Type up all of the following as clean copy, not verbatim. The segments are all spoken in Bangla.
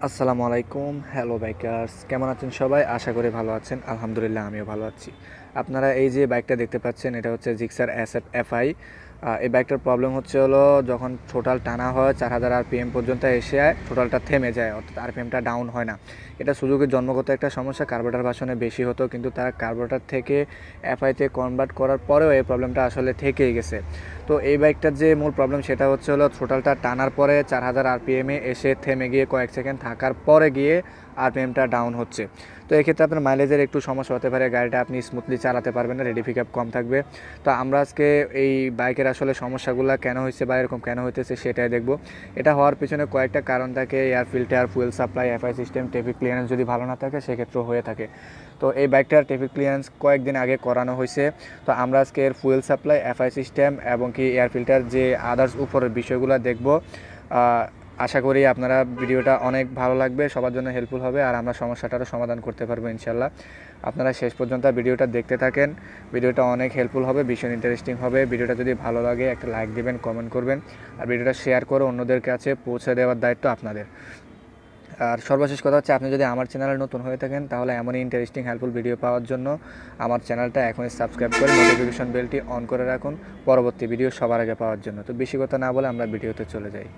আসসালামু আলাইকুম। হ্যালো বাইকার্স, কেমন আছেন সবাই? আশা করি ভালো আছেন। আলহামদুলিল্লাহ আমিও ভালো আছি। আপনারা এই যে বাইকটা দেখতে পাচ্ছেন, এটা হচ্ছে জিক্সার এসএফ এফআই। এই বাইকটার প্রবলেম হচ্ছে হলো, যখন টোটাল টানা হয় 4000 আরপিএম পর্যন্ত এসে টোটালটা থেমে যায়, অর্থাৎ আরপিএমটা ডাউন হয় না। এটা সুজুকির জন্মগত একটা সমস্যা। কার্বোরেটর ভার্সনে বেশি হতো, কিন্তু তার কার্বোরেটর থেকে এফআইতে কনভার্ট করার পরেও এই প্রবলেমটা আসলে থেকেই গেছে। তো এই বাইকটার যে মূল প্রবলেম সেটা হচ্ছে হলো, টোটালটা টানার পরে 4000 আরপিএমে এসে থেমে গিয়ে কয়েক সেকেন্ড থাকার পরে গিয়ে আরপিএমটা ডাউন হচ্ছে। তো এক্ষেত্রে আপনার মাইলেজের একটু সমস্যা হতে পারে, গাড়িটা আপনি স্মুথলি চালাতে পারবেন না, রেডি পিক আপ কম থাকবে। তো আমরা আজকে এই বাইকের আসলে সমস্যাগুলো কেন হয়েছে বা এরকম কেন হইতেছে সেটাই দেখব। এটা হওয়ার পিছনে কয়েকটা কারণ থাকে, air filter, fuel supply, FI system, traffic clearance যদি ভালো না থাকে সেক্ষেত্রেও হয়ে থাকে। তো এই বাইকটার ট্রাফিক ক্লিয়ারেন্স কয়েকদিন আগে করানো হয়েছে। তো আমরা আজকে এর ফুয়েল সাপ্লাই, এফআই সিস্টেম এবং কি এয়ার ফিল্টার যে আদার্স উপরের বিষয়গুলো দেখব। আশা করি আপনারা ভিডিওটা অনেক ভালো লাগবে, সবার জন্য হেল্পফুল হবে, আর আমরা সমস্যাটারও সমাধান করতে পারবো ইনশাল্লাহ। আপনারা শেষ পর্যন্ত ভিডিওটা দেখতে থাকেন। ভিডিওটা অনেক হেল্পফুল হবে, ভীষণ ইন্টারেস্টিং হবে। ভিডিওটা যদি ভালো লাগে একটা লাইক দিবেন, কমেন্ট করবেন, আর ভিডিওটা শেয়ার করে অন্যদের কাছে পৌঁছে দেওয়ার দায়িত্ব আপনাদের। আর সর্বশেষ কথা হচ্ছে, আপনি যদি আমার চ্যানেলে নতুন হয়ে থাকেন তাহলে এমনই ইন্টারেস্টিং হেল্পফুল ভিডিও পাওয়ার জন্য আমার চ্যানেলটা এখনই সাবস্ক্রাইব করে নোটিফিকেশন বেলটি অন করে রাখুন পরবর্তী ভিডিও সবার আগে পাওয়ার জন্য। তো বেশি কথা না বলে আমরা ভিডিওতে চলে যাই।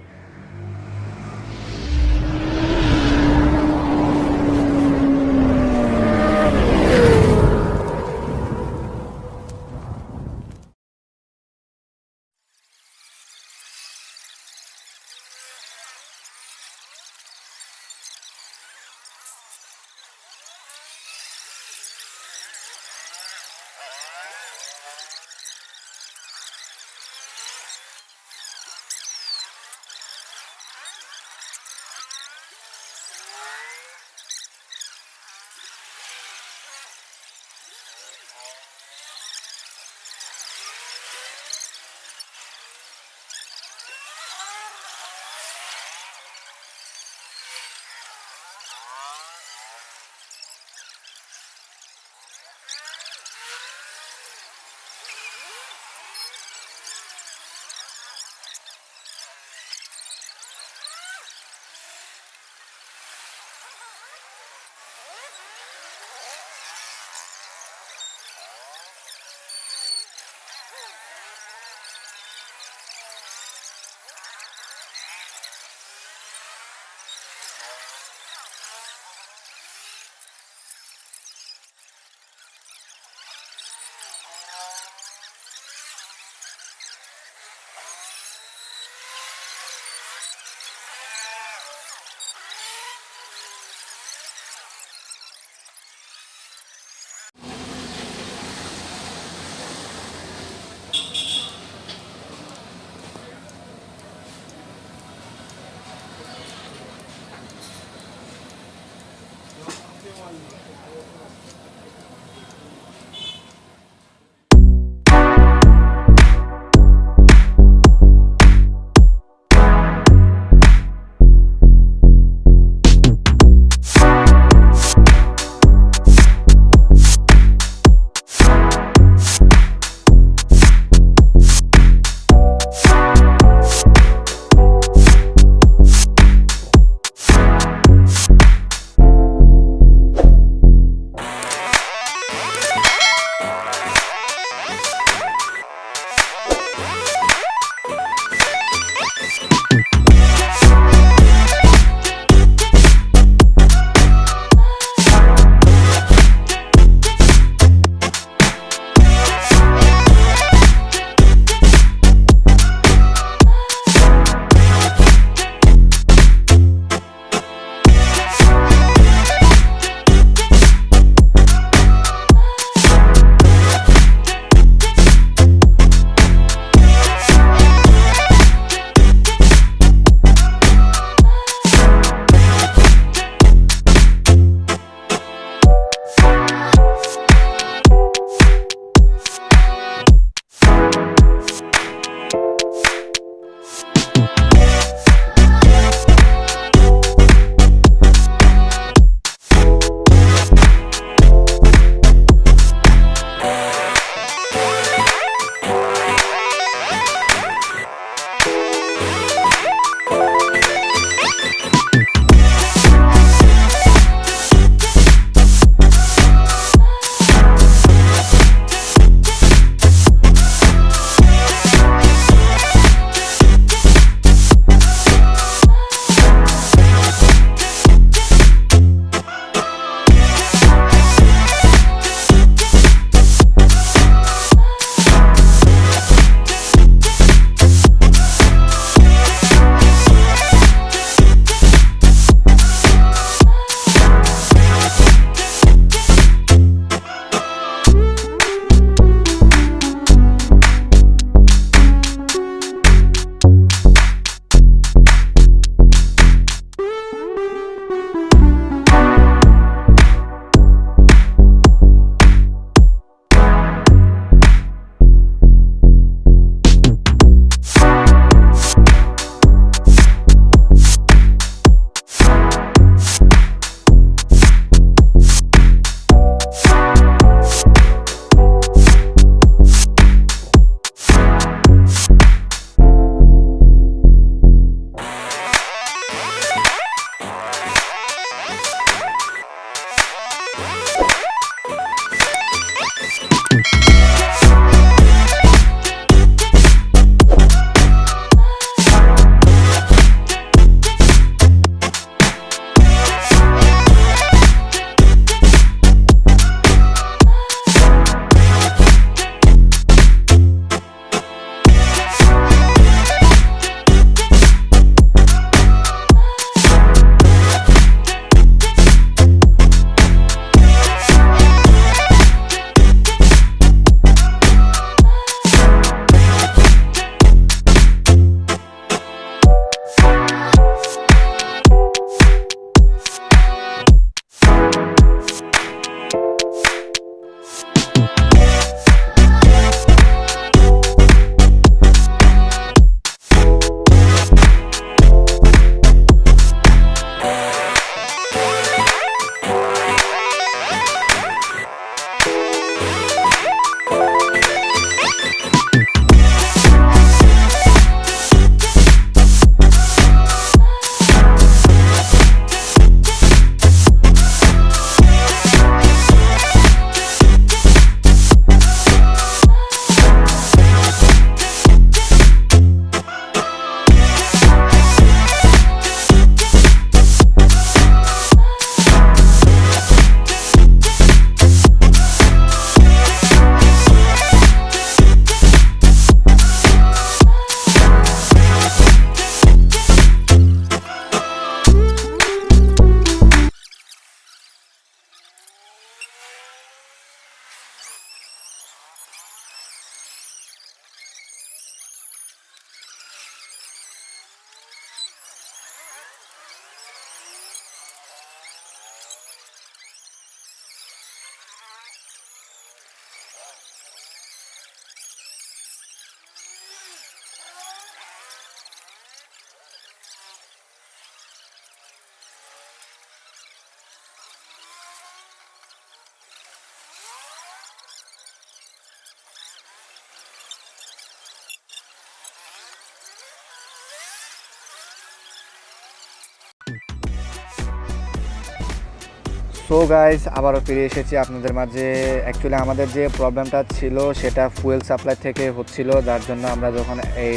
সো গাইস, আবারও ফিরে এসেছি আপনাদের মাঝে। অ্যাকচুয়ালি আমাদের যে প্রবলেমটা ছিল সেটা ফুয়েল সাপ্লাই থেকে হচ্ছিল, যার জন্য আমরা যখন এই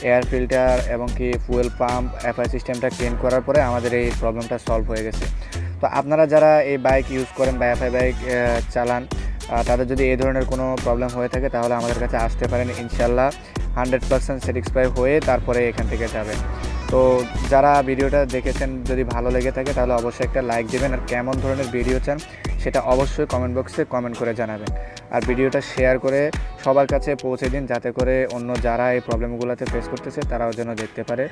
এয়ার ফিল্টার এবং কি ফুয়েল পাম্প এফআই সিস্টেমটা ক্লিন করার পরে আমাদের এই প্রবলেমটা সলভ হয়ে গেছে। তো আপনারা যারা এই বাইক ইউজ করেন বা এফআই বাইক চালান, তাদের যদি এই ধরনের কোনো প্রবলেম হয়ে থাকে তাহলে আমাদের কাছে আসতে পারেন। ইনশাল্লাহ 100% স্যাটিসফাই হয়ে তারপরে এখান থেকে যাবেন। তো যারা ভিডিওটা দেখেছেন, যদি ভালো লেগে থাকে তাহলে অবশ্যই একটা লাইক দেবেন, আর কেমন ধরনের ভিডিও চান সেটা অবশ্যই কমেন্ট বক্সে কমেন্ট করে জানাবেন। আর ভিডিওটা শেয়ার করে সবার কাছে পৌঁছে দিন, যাতে করে অন্য যারা এই প্রবলেমগুলোতে ফেস করতেছে তারাও যেন দেখতে পারে।